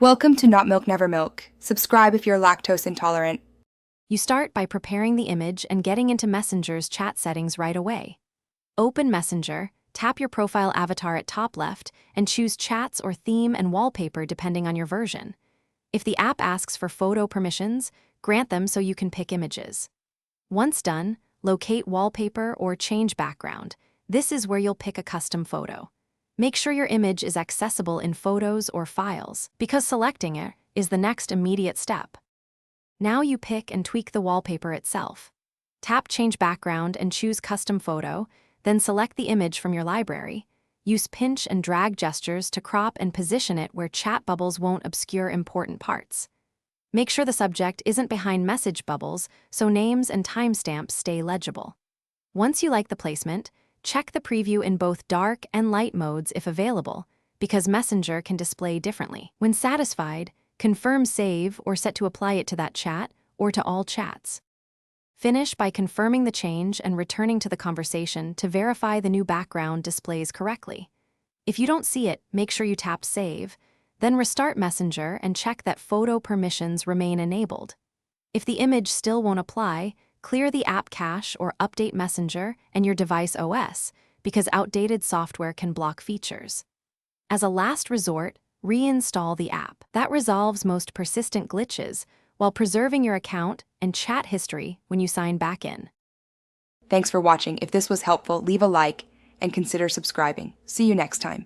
Welcome to Not Milk Never Milk. Subscribe if you're lactose intolerant. You start by preparing the image and getting into Messenger's chat settings right away. Open Messenger, tap your profile avatar at top left, and choose Chats or Theme and Wallpaper depending on your version. If the app asks for photo permissions, grant them so you can pick images. Once done, locate Wallpaper or Change Background. This is where you'll pick a custom photo. Make sure your image is accessible in Photos or Files, because selecting it is the next immediate step. Now you pick and tweak the wallpaper itself. Tap Change Background and choose Custom Photo, then select the image from your library. Use pinch and drag gestures to crop and position it where chat bubbles won't obscure important parts. Make sure the subject isn't behind message bubbles so names and timestamps stay legible. Once you like the placement, check the preview in both dark and light modes if available, because Messenger can display differently. When satisfied, confirm Save or set to apply it to that chat or to all chats. Finish by confirming the change and returning to the conversation to verify the new background displays correctly. If you don't see it, make sure you tap Save, then restart Messenger and check that photo permissions remain enabled. If the image still won't apply, clear the app cache or update Messenger and your device OS, because outdated software can block features. As a last resort, reinstall the app. That resolves most persistent glitches while preserving your account and chat history when you sign back in. Thanks for watching. If this was helpful, leave a like and consider subscribing. See you next time.